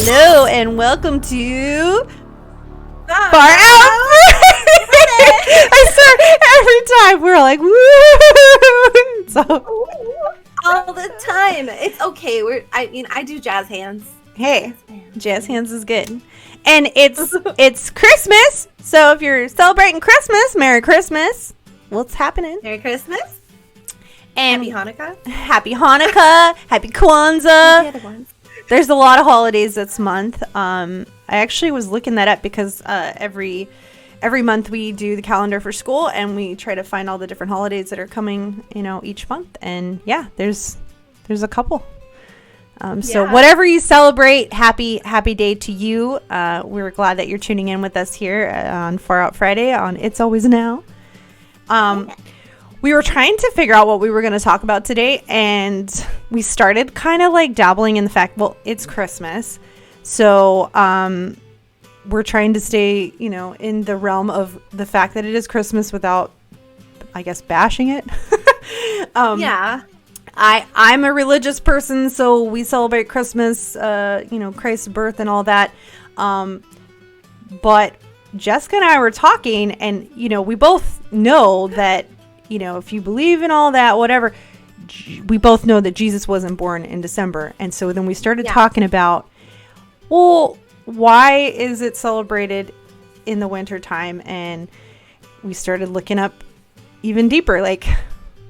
Hello and welcome to Far Out. I swear, every time we're like, woo! So all the time. It's okay. I do jazz hands. Hey, jazz hands is good. And it's Christmas. So if you're celebrating Christmas, Merry Christmas. What's happening? Merry Christmas. And Happy Hanukkah. Happy Hanukkah. Happy Kwanzaa. The other ones. There's a lot of holidays this month. I actually was looking that up because every month we do the calendar for school and we try to find all the different holidays that are coming, each month. And yeah, there's a couple. So whatever you celebrate, happy day to you. We're glad that you're tuning in with us here on Far Out Friday on It's Always Now. We were trying to figure out what we were going to talk about today, and we started kind of like dabbling in the fact, well, it's Christmas. So we're trying to stay, in the realm of the fact that it is Christmas without, I guess, bashing it. Yeah. I'm a religious person, so we celebrate Christmas, Christ's birth and all that. But Jessica and I were talking, and, we both know that, if you believe in all that, whatever, we both know that Jesus wasn't born in December. And so then we started talking about, well, why is it celebrated in the winter time? And we started looking up even deeper, like,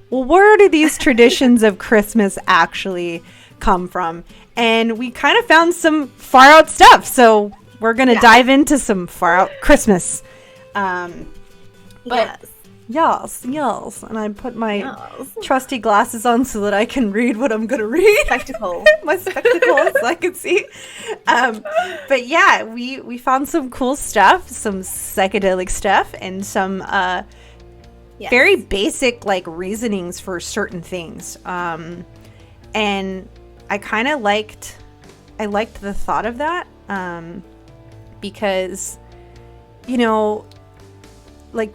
well, where do these traditions of Christmas actually come from? And we kind of found some far out stuff. So we're going to dive into some far out Christmas. Yes. And I put my trusty glasses on so that I can read what I'm going to read. Spectacles. My spectacles so I can see. But yeah, we found some cool stuff, some psychedelic stuff, and some very basic reasonings for certain things. And I kind of liked the thought of that because,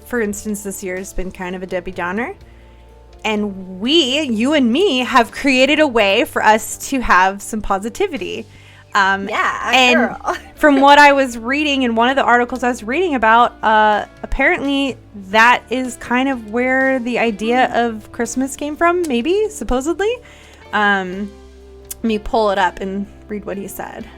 for instance, this year has been kind of a Debbie Downer. And you and me, have created a way for us to have some positivity. And from what I was reading in one of the articles I was reading about, apparently that is kind of where the idea of Christmas came from, maybe, supposedly. Let me pull it up and read what he said.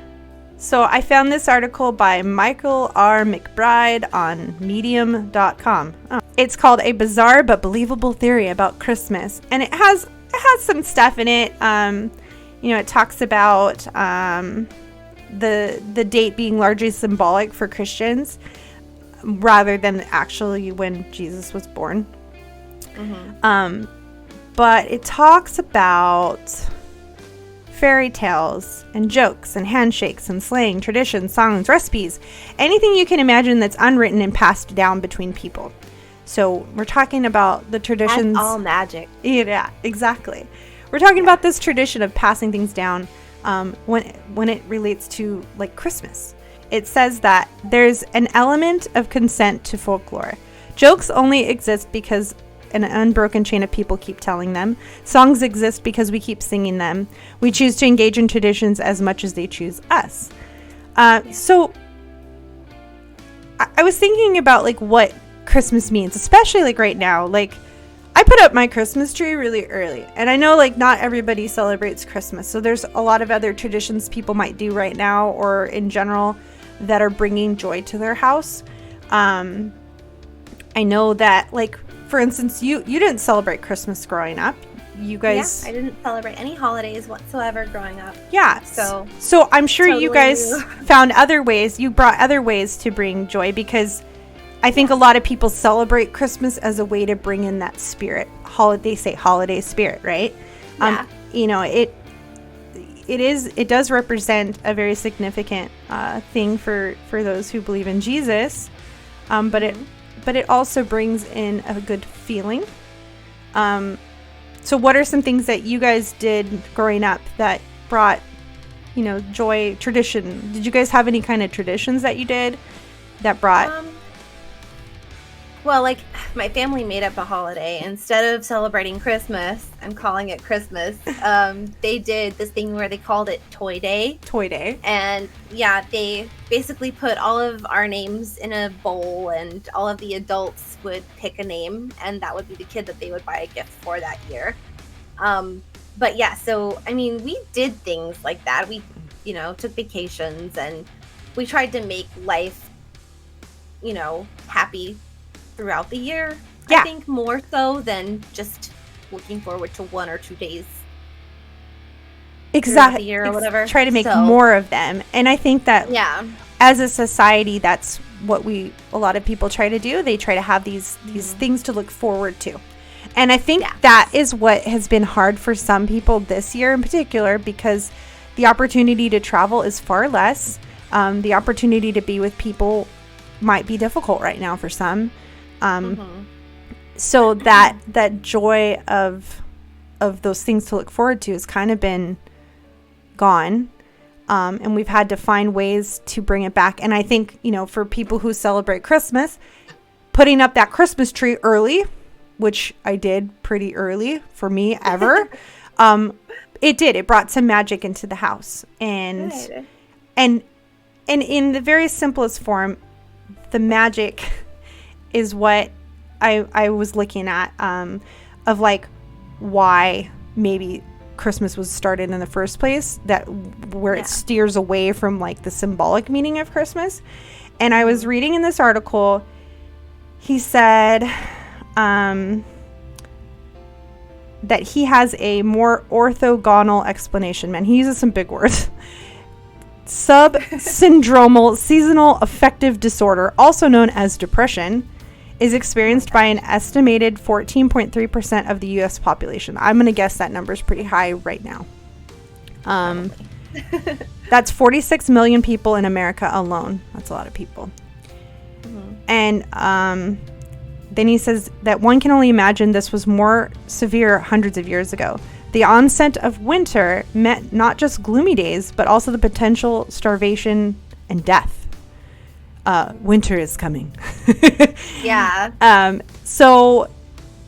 So I found this article by Michael R. McBride on medium.com. It's called A Bizarre But Believable Theory About Christmas. And it has some stuff in it. It talks about the date being largely symbolic for Christians rather than actually when Jesus was born. Mm-hmm. But it talks about fairy tales and jokes and handshakes and slang, traditions, songs, recipes, anything you can imagine that's unwritten and passed down between people. So we're talking about the traditions. That's all magic. Yeah, exactly. We're talking about this tradition of passing things down when it relates to Christmas. It says that there's an element of consent to folklore. Jokes only exist because an unbroken chain of people keep telling them. Songs exist because we keep singing them. We choose to engage in traditions as much as they choose us. So I was thinking about what Christmas means, especially right now. I put up my Christmas tree really early, and I know not everybody celebrates Christmas, so there's a lot of other traditions people might do right now or in general that are bringing joy to their house. I know that for instance, you didn't celebrate Christmas growing up. You guys... Yeah, I didn't celebrate any holidays whatsoever growing up. Yeah. So I'm sure you guys found other ways. You brought other ways to bring joy because I think a lot of people celebrate Christmas as a way to bring in that spirit. Holiday spirit, right? Yeah. It does represent a very significant thing for those who believe in Jesus. But it also brings in a good feeling. So what are some things that you guys did growing up that brought, joy, tradition? Did you guys have any kind of traditions that you did that brought? Well, like, my family made up a holiday. Instead of celebrating Christmas and calling it Christmas, they did this thing where they called it Toy Day. Toy Day. And yeah, they basically put all of our names in a bowl, and all of the adults would pick a name, and that would be the kid that they would buy a gift for that year. But yeah, so, I mean, we did things like that. We, you know, took vacations, and we tried to make life, you know, happy throughout the year. Yeah. I think more so than just looking forward to 1 or 2 days. Exactly. The year or whatever. Try to make more of them. And I think that as a society, that's what a lot of people try to do. They try to have these things to look forward to. And I think that is what has been hard for some people this year in particular, because the opportunity to travel is far less. The opportunity to be with people might be difficult right now for some. So that joy of those things to look forward to has kind of been gone. And we've had to find ways to bring it back. And I think, you know, for people who celebrate Christmas, putting up that Christmas tree early, which I did pretty early for me ever, it brought some magic into the house. And in the very simplest form, the magic is what I was looking at, of like why maybe Christmas was started in the first place, where it steers away from like the symbolic meaning of Christmas. And I was reading in this article, he said that he has a more orthogonal explanation. Man, he uses some big words. Subsyndromal seasonal affective disorder, also known as depression, is experienced by an estimated 14.3% of the U.S. population. I'm going to guess that number is pretty high right now. That's 46 million people in America alone. That's a lot of people. And then he says that one can only imagine this was more severe hundreds of years ago. The onset of winter meant not just gloomy days, but also the potential starvation and death. Winter is coming. So,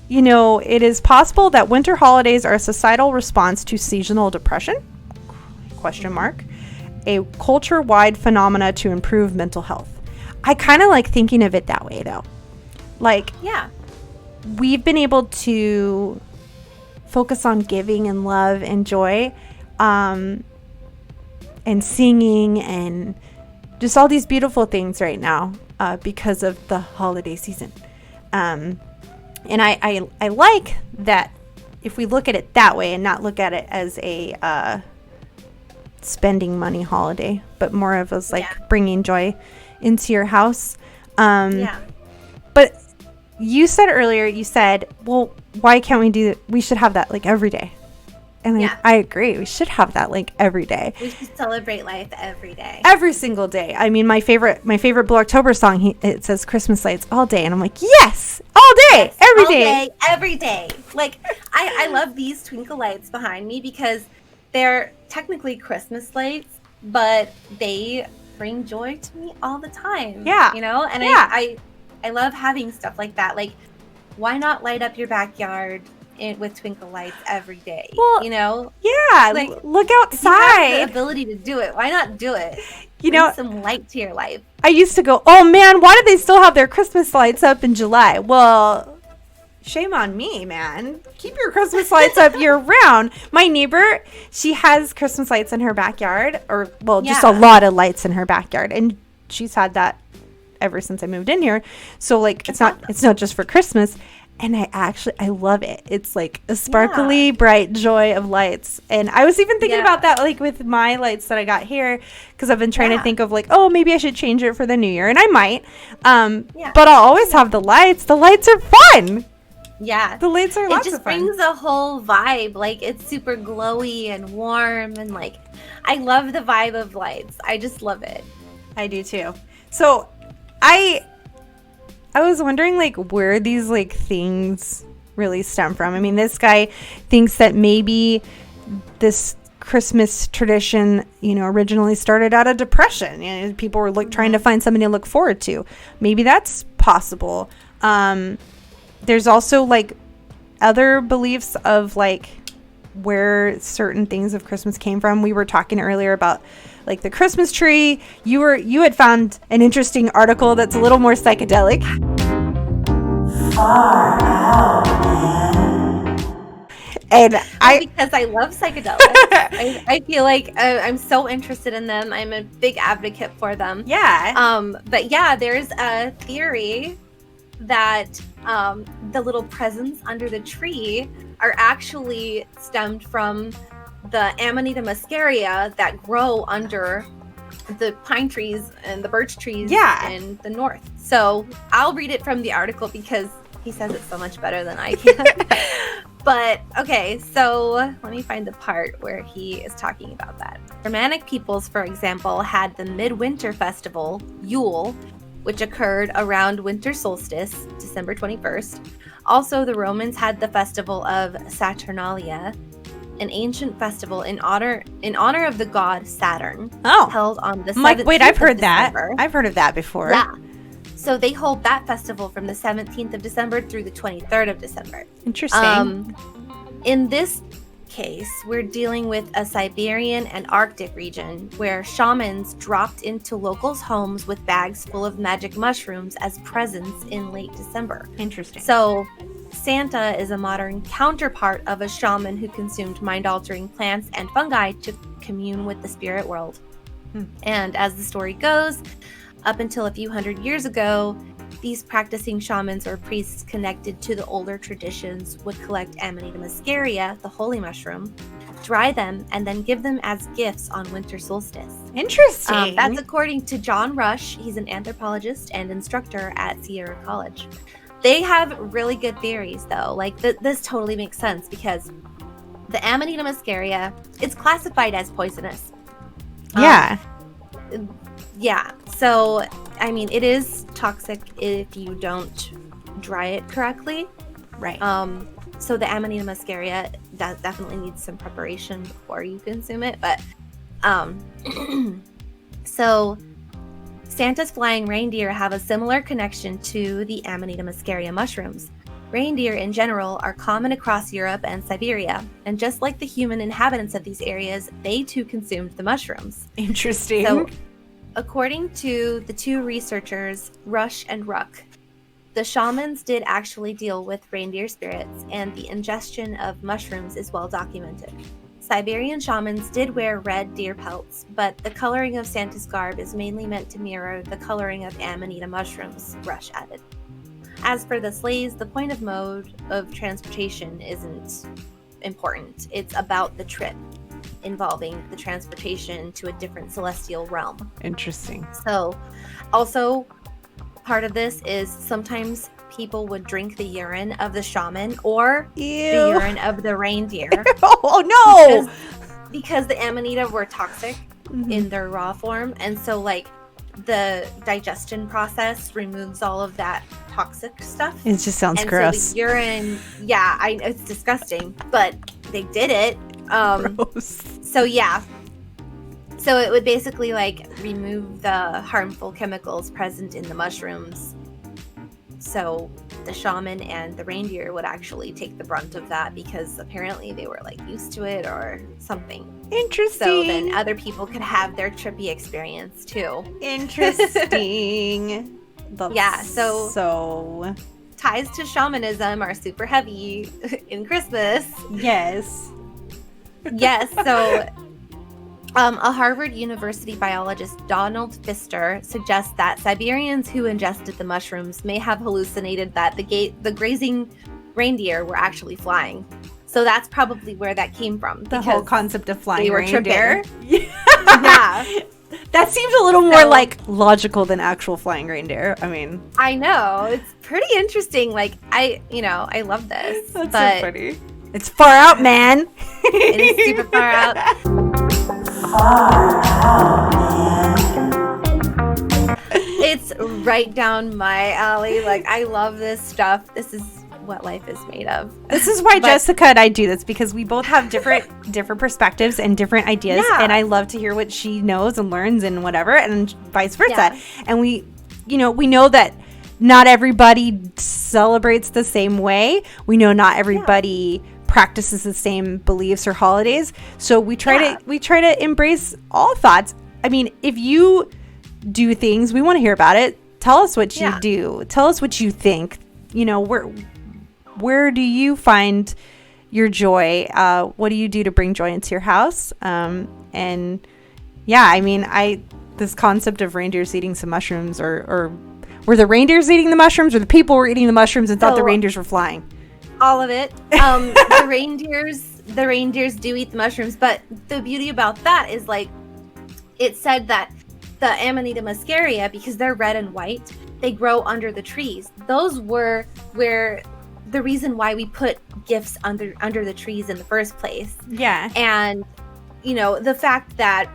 you know, it is possible that winter holidays are a societal response to seasonal depression, ? A culture-wide phenomena to improve mental health. I kind of like thinking of it that way, though. Like, we've been able to focus on giving and love and joy, and singing and just all these beautiful things right now, because of the holiday season. And I like that if we look at it that way and not look at it as a spending money holiday, but more of us like bringing joy into your house. But you said earlier, well, why can't we do that? We should have that like every day. And I agree. We should have that like every day. We should celebrate life every day. Every single day. I mean, my favorite Blue October song, it says Christmas lights all day. And I'm like, yes, all day, every day. Every day. Like, I love these twinkle lights behind me because they're technically Christmas lights, but they bring joy to me all the time. Yeah. You know? And I love having stuff like that. Like, why not light up your backyard with twinkle lights every day? Well, you know? Yeah. Like, look outside. If you have the ability to do it, why not do it? You know, some light to your life. I used to go, oh man, why do they still have their Christmas lights up in July? Well, shame on me, man. Keep your Christmas lights up year round. My neighbor, she has Christmas lights in her backyard, just a lot of lights in her backyard, and she's had that ever since I moved in here. So like, it's not just for Christmas. And I love it. It's like a sparkly, bright joy of lights. And I was even thinking about that, like with my lights that I got here, because I've been trying to think of like, oh, maybe I should change it for the new year. And I might. But I'll always have the lights. The lights are fun. Yeah. The lights are lots of fun. It just brings a whole vibe. Like, it's super glowy and warm. And like, I love the vibe of lights. I just love it. I do too. So I was wondering, like, where these, like, things really stem from. I mean, this guy thinks that maybe this Christmas tradition, you know, originally started out of depression. You know, people were trying to find something to look forward to. Maybe that's possible. There's also like other beliefs of like where certain things of Christmas came from. We were talking earlier about like the Christmas tree. You had found an interesting article that's a little more psychedelic. Far out, man. And because I love psychedelics. I feel like I'm so interested in them. I'm a big advocate for them. Yeah. But yeah, there's a theory that the little presents under the tree are actually stemmed from the Amanita muscaria that grow under the pine trees and the birch trees in the north. So I'll read it from the article because he says it so much better than I can. But okay, so let me find the part where he is talking about that. Germanic peoples, for example, had the midwinter festival, Yule, which occurred around winter solstice, December 21st. Also, the Romans had the festival of Saturnalia, an ancient festival in honor of the god Saturn, held on the 17th wait, I've heard of December. that. I've heard of that before. Yeah. So they hold that festival from the 17th of December through the 23rd of December. Interesting. In this case, we're dealing with a Siberian and Arctic region where shamans dropped into locals' homes with bags full of magic mushrooms as presents in late December. Interesting. So Santa is a modern counterpart of a shaman who consumed mind-altering plants and fungi to commune with the spirit world. And as the story goes, up until a few hundred years ago, these practicing shamans or priests connected to the older traditions would collect Amanita muscaria, the holy mushroom, dry them, and then give them as gifts on winter solstice. Interesting. That's according to John Rush. He's an anthropologist and instructor at Sierra College. They have really good theories, though. Like, this totally makes sense because the Amanita muscaria, it's classified as poisonous. Yeah. Yeah. So, I mean, it is toxic if you don't dry it correctly. Right. So the Amanita muscaria that definitely needs some preparation before you consume it. But, so Santa's flying reindeer have a similar connection to the Amanita muscaria mushrooms. Reindeer in general are common across Europe and Siberia, and just like the human inhabitants of these areas, they too consumed the mushrooms. Interesting. So, according to the two researchers, Rush and Ruck, the shamans did actually deal with reindeer spirits, and the ingestion of mushrooms is well documented. Siberian shamans did wear red deer pelts, but the coloring of Santa's garb is mainly meant to mirror the coloring of Amanita mushrooms, Rush added. As for the sleighs, the point of mode of transportation isn't important. It's about the trip involving the transportation to a different celestial realm. Interesting. So, also, part of this is sometimes people would drink the urine of the shaman or the urine of the reindeer. Oh, no! Because the Amanita were toxic in their raw form. And so, like, the digestion process removes all of that toxic stuff. It just sounds gross. So the urine, it's disgusting, but they did it. Gross. So yeah. So it would basically like remove the harmful chemicals present in the mushrooms. So the shaman and the reindeer would actually take the brunt of that because apparently they were like used to it or something. Interesting. So then other people could have their trippy experience too. Interesting. So ties to shamanism are super heavy in Christmas. Yes. Yes. So a Harvard University biologist, Donald Pfister, suggests that Siberians who ingested the mushrooms may have hallucinated that the grazing reindeer were actually flying. So that's probably where that came from. The whole concept of flying reindeer. Yeah. That seems a little more like logical than actual flying reindeer. I mean, I know. It's pretty interesting. Like, I love this. That's so funny. It's far out, man. It is super far out. Far out, man. It's right down my alley. Like, I love this stuff. This is what life is made of. This is why Jessica and I do this, because we both have different perspectives and different ideas, and I love to hear what she knows and learns and whatever, and vice versa. And we know that not everybody celebrates the same way. We know not everybody practices the same beliefs or holidays. So we try to embrace all thoughts. I mean, if you do things, we want to hear about it. Tell us what you do. Tell us what you think. You know, where do you find your joy? What do you do to bring joy into your house? And yeah, I mean, this concept of reindeers eating some mushrooms, or were the reindeers eating the mushrooms, or the people were eating the mushrooms and thought the reindeers were flying? All of it. The reindeers do eat the mushrooms, but the beauty about that is, like, it said that the Amanita muscaria, because they're red and white, they grow under the trees. Those were where the reason why we put gifts under the trees in the first place. Yeah. And, you know, the fact that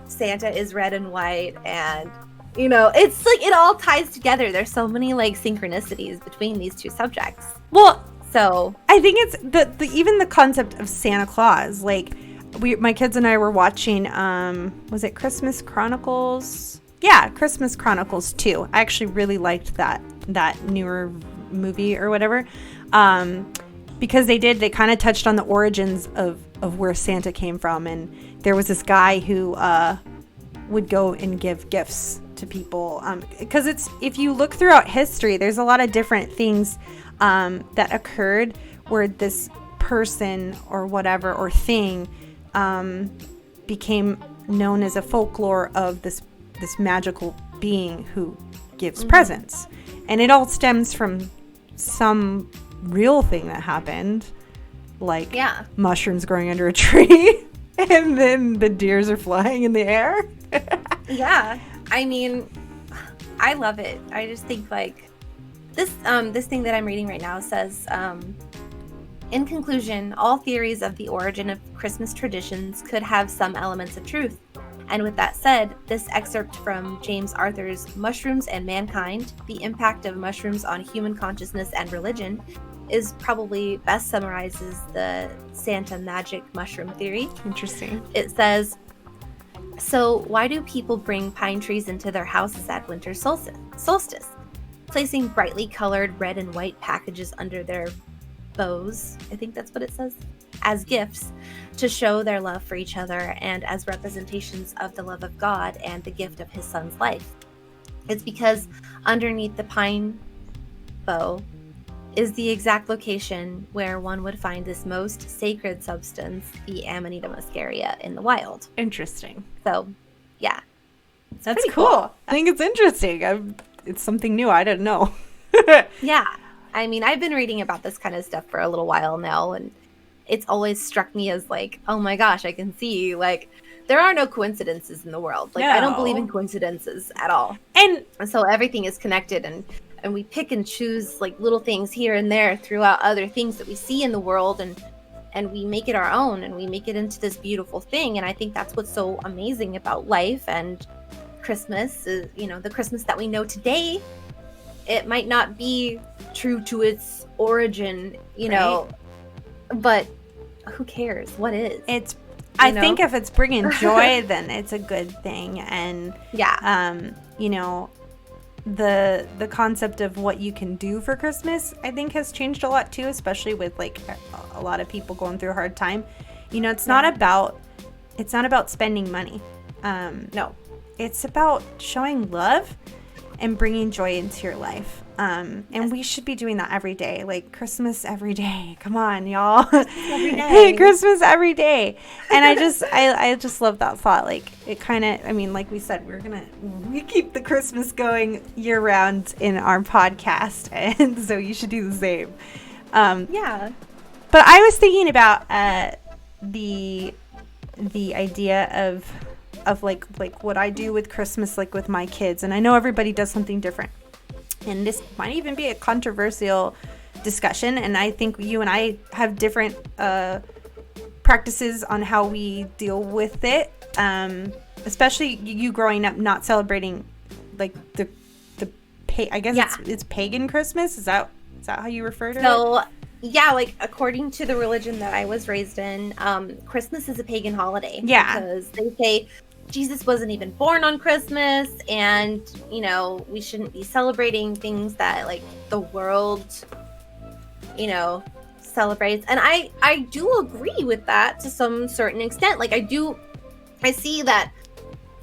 Santa is red and white, and, you know, it's like it all ties together. There's so many, like, synchronicities between these two subjects. Well, so I think it's the even the concept of Santa Claus. Like, my kids and I were watching, was it Christmas Chronicles? Yeah, Christmas Chronicles 2. I actually really liked that newer movie or whatever, because they kind of touched on the origins of where Santa came from. And there was this guy who would go and give gifts to people, because if you look throughout history, there's a lot of different things that occurred where this person or whatever or thing became known as a folklore of this magical being who gives presents. And it all stems from some real thing that happened, like mushrooms growing under a tree and then the deers are flying in the air. Yeah, I mean, I love it. I just think, like, this thing that I'm reading right now says, in conclusion, all theories of the origin of Christmas traditions could have some elements of truth. And with that said, this excerpt from James Arthur's Mushrooms and Mankind, The Impact of Mushrooms on Human Consciousness and Religion, is probably best summarizes the Santa magic mushroom theory. Interesting. It says, so why do people bring pine trees into their houses at winter solstice? Placing brightly colored red and white packages under their bows, I think that's what it says, as gifts to show their love for each other and as representations of the love of God and the gift of his son's life. It's because underneath the pine bow is the exact location where one would find this most sacred substance, the Amanita muscaria, in the wild. Interesting. So, yeah. That's cool. I think it's interesting. It's something new. I didn't know. Yeah. I mean, I've been reading about this kind of stuff for a little while now, and it's always struck me as, like, oh my gosh, I can see, like, there are no coincidences in the world. Like, I don't believe in coincidences at all. And so everything is connected, and we pick and choose, like, little things here and there throughout other things that we see in the world, and we make it our own, and we make it into this beautiful thing. And I think that's what's so amazing about life and Christmas is, you know, the Christmas that we know today, it might not be true to its origin, you know, but who cares? What is? I think if it's bringing joy, then it's a good thing. And you know, the concept of what you can do for Christmas, I think, has changed a lot too, especially with, like, a lot of people going through a hard time. You know, it's not about spending money. No, it's about showing love and bringing joy into your life. And we should be doing that every day, like Christmas every day. Come on, y'all. Every day. Christmas every day. And I just love that thought. Like, it kind of, I mean, like we said, we keep the Christmas going year round in our podcast. And so you should do the same. Yeah. But I was thinking about the idea of like what I do with Christmas, like with my kids. And I know everybody does something different. And this might even be a controversial discussion. And I think you and I have different practices on how we deal with it. Especially you growing up not celebrating, like, I guess it's pagan Christmas. Is that how you refer to it? So, yeah, like, according to the religion that I was raised in, Christmas is a pagan holiday. Yeah. Because they say Jesus wasn't even born on Christmas, and, you know, we shouldn't be celebrating things that, like, the world, you know, celebrates. And I do agree with that to some certain extent. Like, I see that,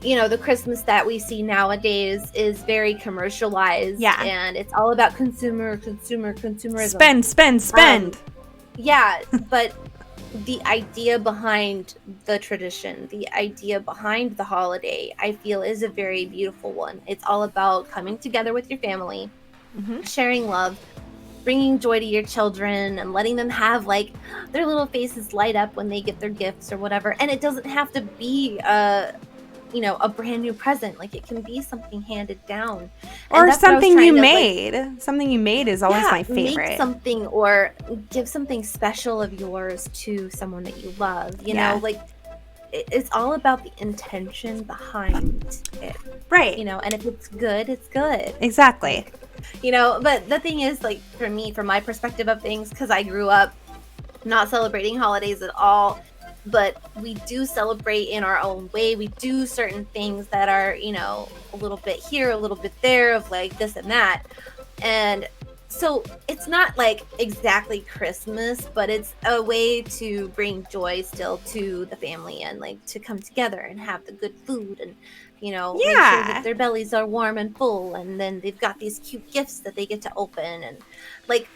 you know, the Christmas that we see nowadays is very commercialized. Yeah. And it's all about consumerism. Spend. Yeah, but the idea behind the tradition, the idea behind the holiday, I feel is a very beautiful one. It's all about coming together with your family, sharing love, bringing joy to your children, and letting them have, like, their little faces light up when they get their gifts or whatever. And it doesn't have to be you know, a brand new present. Like, it can be something handed down, or something you made. Like, something you made is always my favorite. Make something, or give something special of yours to someone that you love. You know, like, it's all about the intention behind it, right? You know, and if it's good, it's good. Exactly. You know, but the thing is, like, for me, from my perspective of things, because I grew up not celebrating holidays at all. But we do celebrate in our own way. We do certain things that are, you know, a little bit here, a little bit there, of like this and that. And so it's not like exactly Christmas, but it's a way to bring joy still to the family, and like to come together and have the good food, and, you know, make sure that their bellies are warm and full. And then they've got these cute gifts that they get to open. And, like,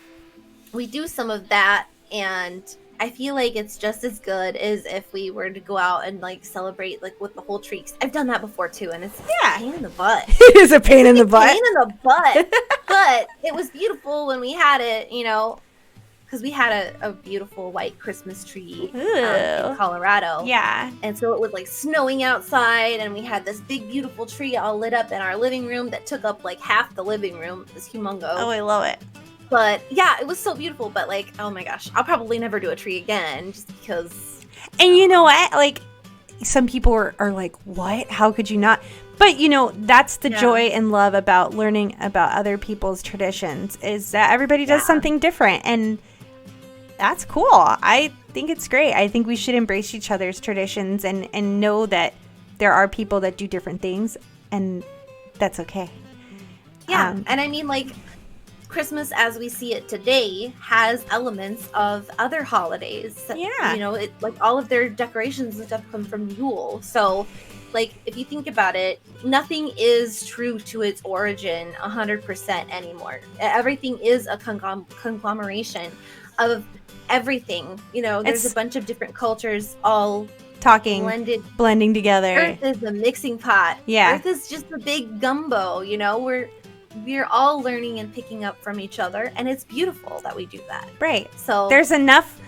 we do some of that, and I feel like it's just as good as if we were to go out and, like, celebrate, like, with the whole tree. I've done that before too, and it's a pain in the butt. It is a pain in the butt. But it was beautiful when we had it, you know, because we had a beautiful white Christmas tree in Colorado. Yeah. And so it was, like, snowing outside, and we had this big, beautiful tree all lit up in our living room that took up, like, half the living room. It was humongous. Oh, I love it. But yeah, it was so beautiful. But, like, oh my gosh, I'll probably never do a tree again, just because. And you know what? Like, some people are like, what? How could you not? But, you know, that's the joy and love about learning about other people's traditions, is that everybody does something different. And that's cool. I think it's great. I think we should embrace each other's traditions and know that there are people that do different things, and that's okay. Yeah. And I mean, like, Christmas as we see it today has elements of other holidays. Yeah. You know, it, like, all of their decorations and stuff come from Yule. So, like, if you think about it, nothing is true to its origin 100% anymore. Everything is a conglomeration of everything. You know, there's a bunch of different cultures all talking, blending together. Earth is a mixing pot. Yeah. Earth is just a big gumbo, you know, we're all learning and picking up from each other, and it's beautiful that we do that. Right. So there's enough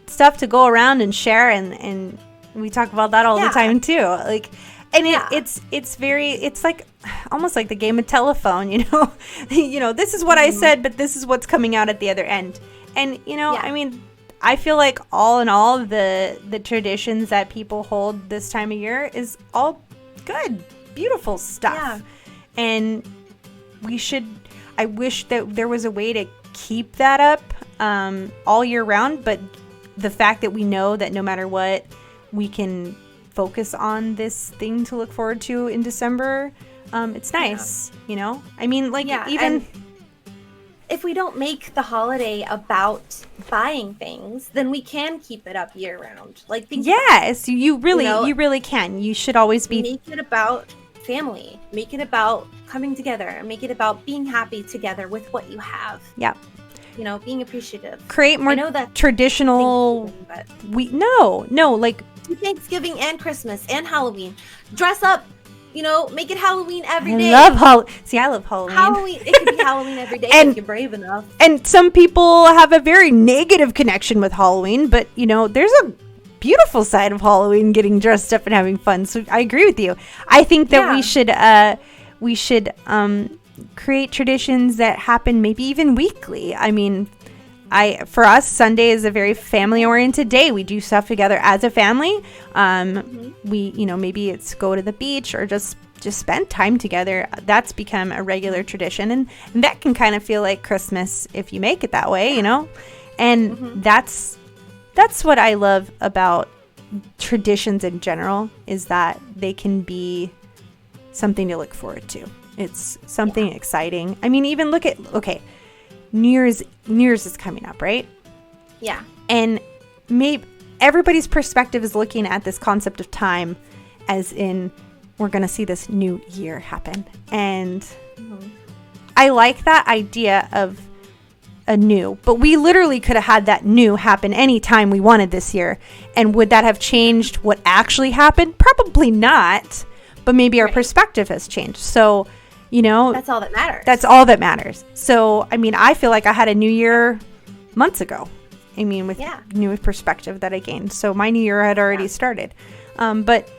stuff to go around and share, and we talk about that all the time too. Like, and it's like almost like the game of telephone, you know. You know, this is what I said, but this is what's coming out at the other end. And, you know, I mean, I feel like all in all, the traditions that people hold this time of year is all good, beautiful stuff. Yeah. And I wish that there was a way to keep that up all year round, but the fact that we know that no matter what, we can focus on this thing to look forward to in December, it's nice, you know? I mean, like, even if we don't make the holiday about buying things, then we can keep it up year round. Like, yes, you really can. You should always be make it about family, make it about coming together, make it about being happy together with what you have. Yeah. You know, being appreciative. Create more traditional. Like Thanksgiving and Christmas and Halloween. Dress up. You know, make it Halloween every day. I love Halloween. Halloween. It could be Halloween every day if you're brave enough. And some people have a very negative connection with Halloween, but, you know, there's a beautiful side of Halloween, getting dressed up and having fun. So I agree with you. I think that we should create traditions that happen maybe even weekly. I mean, for us, Sunday is a very family-oriented day. We do stuff together as a family. We, you know, maybe it's go to the beach or just spend time together. That's become a regular tradition, and that can kind of feel like Christmas if you make it that way, you know. And that's what I love about traditions in general is that they can be something to look forward to. It's something exciting. I mean, even look at, New Year's is coming up, right? Yeah. And maybe everybody's perspective is looking at this concept of time as in, we're going to see this new year happen. And I like that idea of a new, but we literally could have had that new happen anytime we wanted this year. And would that have changed what actually happened? Probably not, but maybe our perspective has changed. So, that's all that matters. That's all that matters. So, I mean, I feel like I had a new year months ago. I mean, with new perspective that I gained. So my new year had already started. But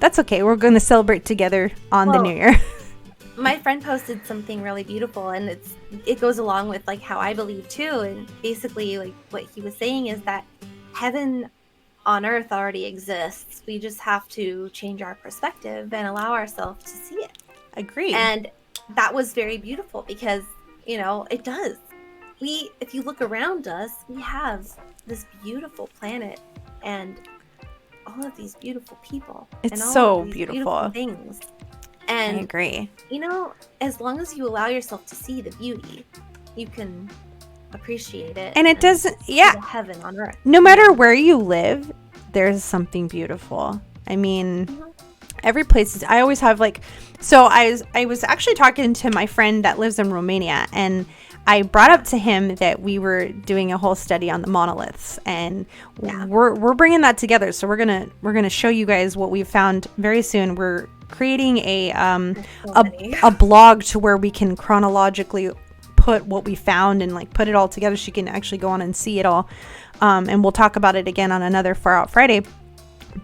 that's okay. We're going to celebrate together on the new year. My friend posted something really beautiful, and it goes along with like how I believe too. And basically, like what he was saying is that heaven on earth already exists. We just have to change our perspective and allow ourselves to see it. Agreed. And that was very beautiful because, it does. If you look around us, we have this beautiful planet and all of these beautiful people. It's and all so of these beautiful things. And I agree. As long as you allow yourself to see the beauty, you can appreciate it. And it doesn't, heaven on earth. No matter where you live, there's something beautiful. I mean, every place I always have I was actually talking to my friend that lives in Romania, and I brought up to him that we were doing a whole study on the monoliths, and we're bringing that together. So we're gonna show you guys what we found very soon. We're creating a blog to where we can chronologically put what we found and like put it all together. So you can actually go on and see it all, and we'll talk about it again on another Far Out Friday.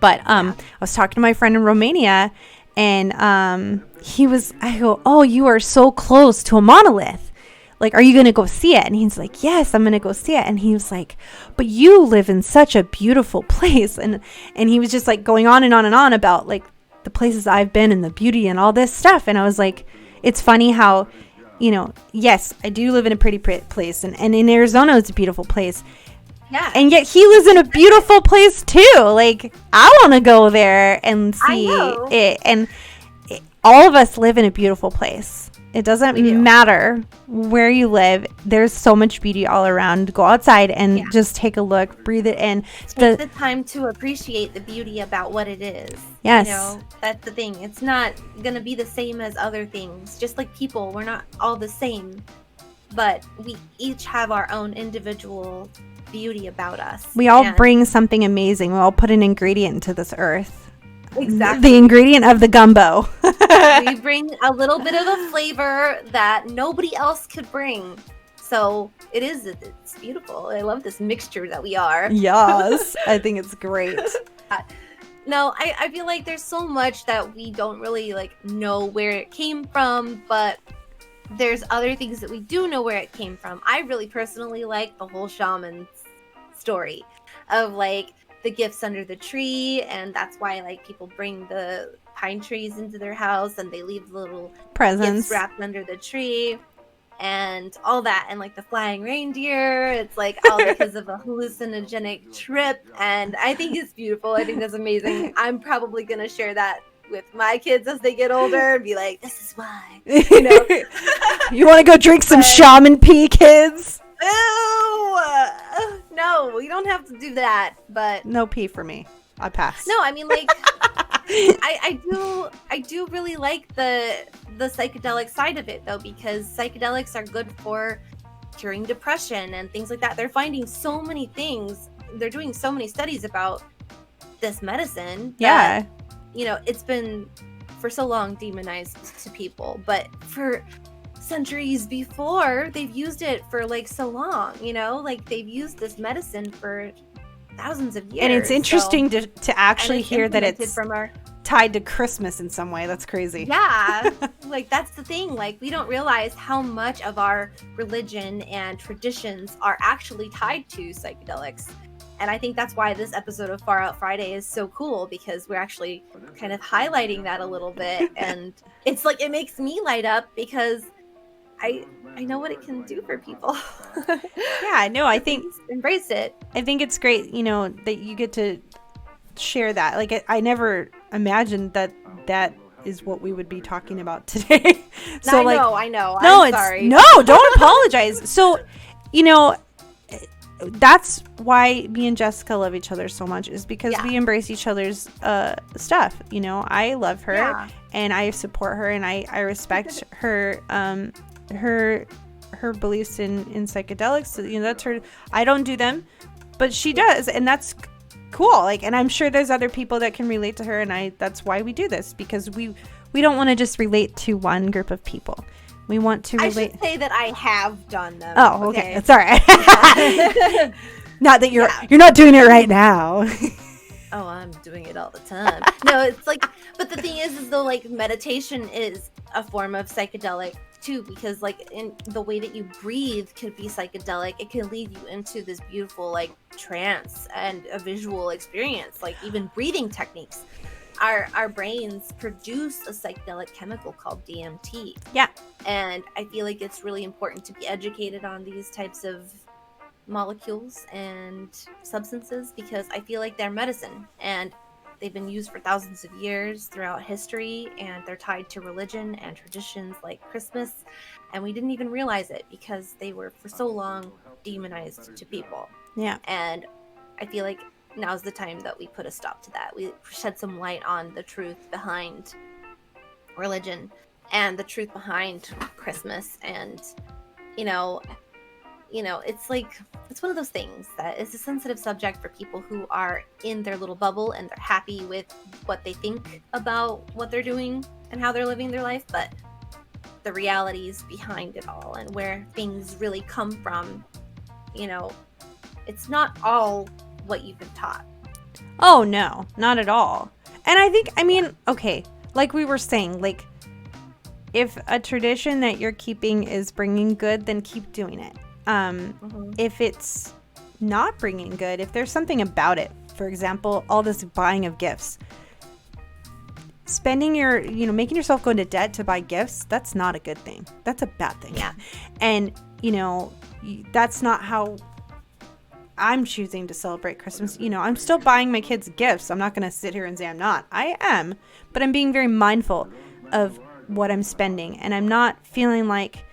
But I was talking to my friend in Romania, and I go, oh, you are so close to a monolith. Like, are you going to go see it? And he's like, yes, I'm going to go see it. And he was like, but you live in such a beautiful place. And he was just like going on and on and on about like the places I've been and the beauty and all this stuff. And I was like, it's funny how, yes, I do live in a pretty place. And in Arizona, it's a beautiful place. Yeah. And yet he lives in a beautiful place too. Like, I want to go there and see it. And all of us live in a beautiful place. It doesn't matter where you live. There's so much beauty all around. Go outside and just take a look, breathe it in. Take the time to appreciate the beauty about what it is. Yes. That's the thing. It's not going to be the same as other things. Just like people, we're not all the same. But we each have our own individual beauty about us. We all bring something amazing. We all put an ingredient into this earth. Exactly. The ingredient of the gumbo. We bring a little bit of a flavor that nobody else could bring. So it's beautiful. I love this mixture that we are. Yes, I think it's great. No, I feel like there's so much that we don't really know where it came from, but there's other things that we do know where it came from. I really personally like the whole shaman's story of the gifts under the tree, and that's why people bring the pine trees into their house and they leave little presents gifts wrapped under the tree and all that, and the flying reindeer. It's all because of a hallucinogenic trip, and I think it's beautiful. I think that's amazing. I'm probably gonna share that with my kids as they get older and be like, this is why. You want to go drink some shaman pee, kids? Ew! No, we don't have to do that, but no pee for me. I pass. No, I mean I do really like the psychedelic side of it though, because psychedelics are good for curing depression and things like that. They're finding so many things. They're doing so many studies about this medicine. Yeah. That, it's been for so long demonized to people, but for centuries before, they've used it for so long, they've used this medicine for thousands of years. And it's interesting to actually hear that it's tied to Christmas in some way. That's crazy. Yeah. That's the thing. We don't realize how much of our religion and traditions are actually tied to psychedelics. And I think that's why this episode of Far Out Friday is so cool, because we're actually kind of highlighting that a little bit. And it's it makes me light up because I know what it can do for people. Yeah, no, I think embrace it. I think it's great, that you get to share that. Like, I never imagined that is what we would be talking about today. So I know. No, I'm sorry. No, don't apologize. So, that's why me and Jessica love each other so much, is because we embrace each other's stuff. I love her and I support her, and I respect her her beliefs in psychedelics. So, that's her. I don't do them, but she does, and that's cool. Like, and I'm sure there's other people that can relate to her, and that's why we do this, because we don't want to just relate to one group of people. We want to relate. I should say that I have done them. Oh, okay. It's all right. Not that you're not doing it right now. Oh, I'm doing it all the time. No, it's like, but the thing is though, like, meditation is a form of psychedelic too, because like in the way that you breathe could be psychedelic. It can lead you into this beautiful like trance and a visual experience. Like, even breathing techniques. Our brains produce a psychedelic chemical called DMT. Yeah. And I feel like it's really important to be educated on these types of molecules and substances, because I feel like they're medicine, and they've been used for thousands of years throughout history, and they're tied to religion and traditions like Christmas, and we didn't even realize it because they were for so long demonized to people. Yeah. And I feel like now's the time that we put a stop to that. We shed some light on the truth behind religion and the truth behind Christmas. And, it's like, it's one of those things that is a sensitive subject for people who are in their little bubble and they're happy with what they think about what they're doing and how they're living their life. But the realities behind it all and where things really come from, it's not all what you've been taught. Oh, no, not at all. And okay, like we were saying, like, if a tradition that you're keeping is bringing good, then keep doing it. If it's not bringing good, if there's something about it, for example, all this buying of gifts, spending making yourself go into debt to buy gifts, that's not a good thing. That's a bad thing. Yeah. And, that's not how I'm choosing to celebrate Christmas. I'm still buying my kids gifts. I'm not going to sit here and say I'm not. I am, but I'm being very mindful of what I'm spending, and I'm not feeling like,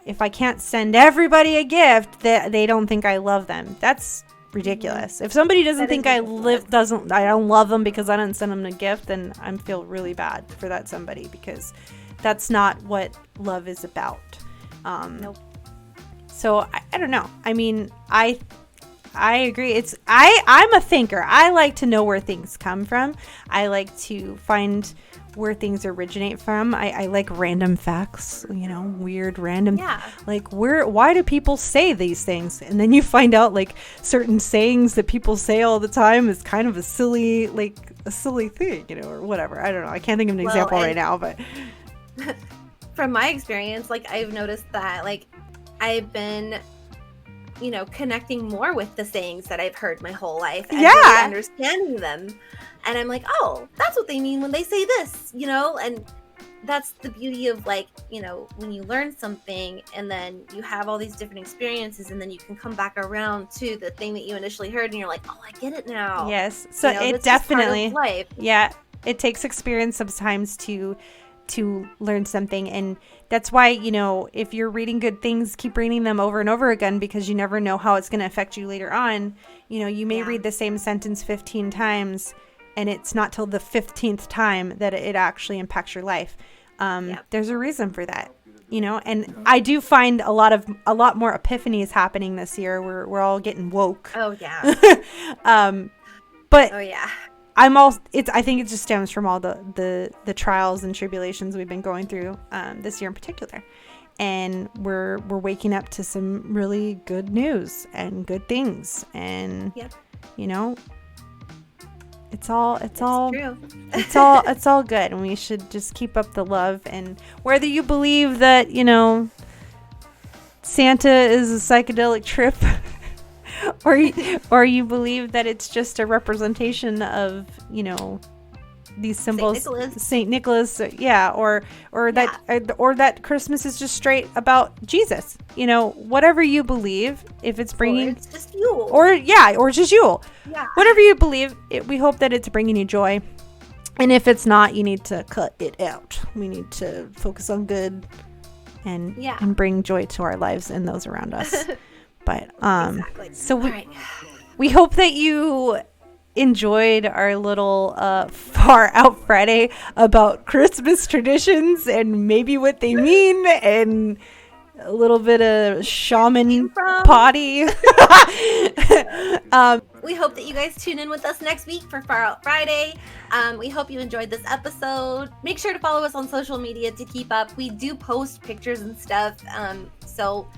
if I can't send everybody a gift, that they don't think I love them. That's ridiculous. If somebody doesn't think I don't love them because I didn't send them a gift, then I feel really bad for that somebody, because that's not what love is about. Nope. So I don't know. I mean, I agree. I'm a thinker. I like to know where things come from. I like to find where things originate from. I like random facts, weird random. Yeah. Like, why do people say these things? And then you find out, like, certain sayings that people say all the time is kind of a silly thing, or whatever. I don't know. I can't think of an example right now, but from my experience, like, I've noticed that, like, I've been, connecting more with the sayings that I've heard my whole life and really understanding them. And I'm like, oh, that's what they mean when they say this, and that's the beauty of, like, when you learn something and then you have all these different experiences and then you can come back around to the thing that you initially heard and you're like, oh, I get it now. Yes. So it definitely, life. Yeah, it takes experience sometimes to learn something. And that's why, if you're reading good things, keep reading them over and over again, because you never know how it's going to affect you later on. You may read the same sentence 15 times and it's not till the 15th time that it actually impacts your life. There's a reason for that, and I do find a lot more epiphanies happening this year. We're all getting woke. Oh yeah. But oh yeah. I think it just stems from all the trials and tribulations we've been going through this year in particular, and we're waking up to some really good news and good things, and it's all true. it's all good, and we should just keep up the love. And whether you believe that Santa is a psychedelic trip or you believe that it's just a representation of these symbols, Saint Nicholas, or that Christmas is just straight about Jesus. Whatever you believe, if it's bringing, or it's just Yule, or just Yule, whatever you believe, we hope that it's bringing you joy. And if it's not, you need to cut it out. We need to focus on good and bring joy to our lives and those around us. But so we hope that you enjoyed our little far out Friday about Christmas traditions and maybe what they mean, and a little bit of shaman potty. We hope that you guys tune in with us next week for Far Out Friday. We hope you enjoyed this episode. Make sure to follow us on social media to keep up. We do post pictures and stuff. So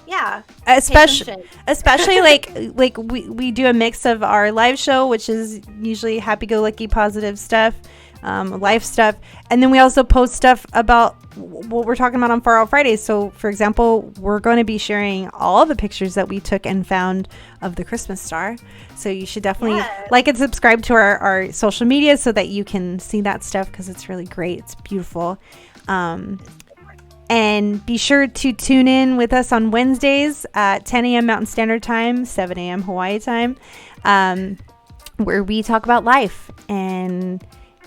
yeah, especially like we do a mix of our live show, which is usually happy-go-lucky positive stuff, life stuff, and then we also post stuff about what we're talking about on Far Out Fridays. So for example, we're going to be sharing all the pictures that we took and found of the Christmas star, so you should definitely like and subscribe to our social media so that you can see that stuff, because it's really great. It's beautiful. And be sure to tune in with us on Wednesdays at 10 a.m. Mountain Standard Time, 7 a.m. Hawaii time, where we talk about life, and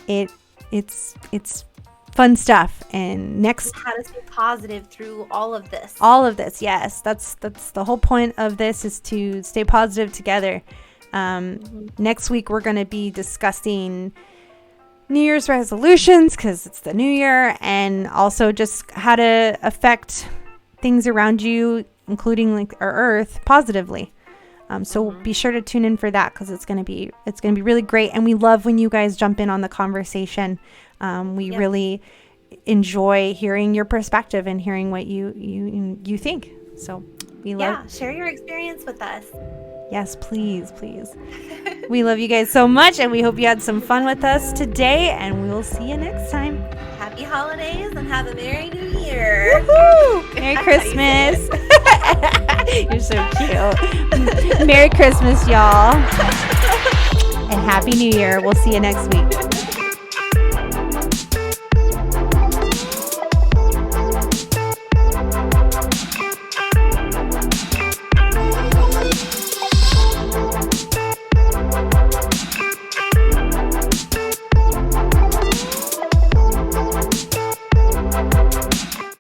it's fun stuff. And next, how to stay positive through all of this. Yes, that's the whole point of this, is to stay positive together. Next week we're going to be discussing New Year's resolutions, because it's the new year, and also just how to affect things around you, including like our earth, positively. So be sure to tune in for that, because it's gonna be really great, and we love when you guys jump in on the conversation. We really enjoy hearing your perspective and hearing what you think. So we love share your experience with us. Yes, please. We love you guys so much, and we hope you had some fun with us today, and we will see you next time. Happy holidays and have a Merry New Year. Woohoo! Merry Christmas. You're so cute. Merry Christmas, y'all. And Happy New Year. We'll see you next week.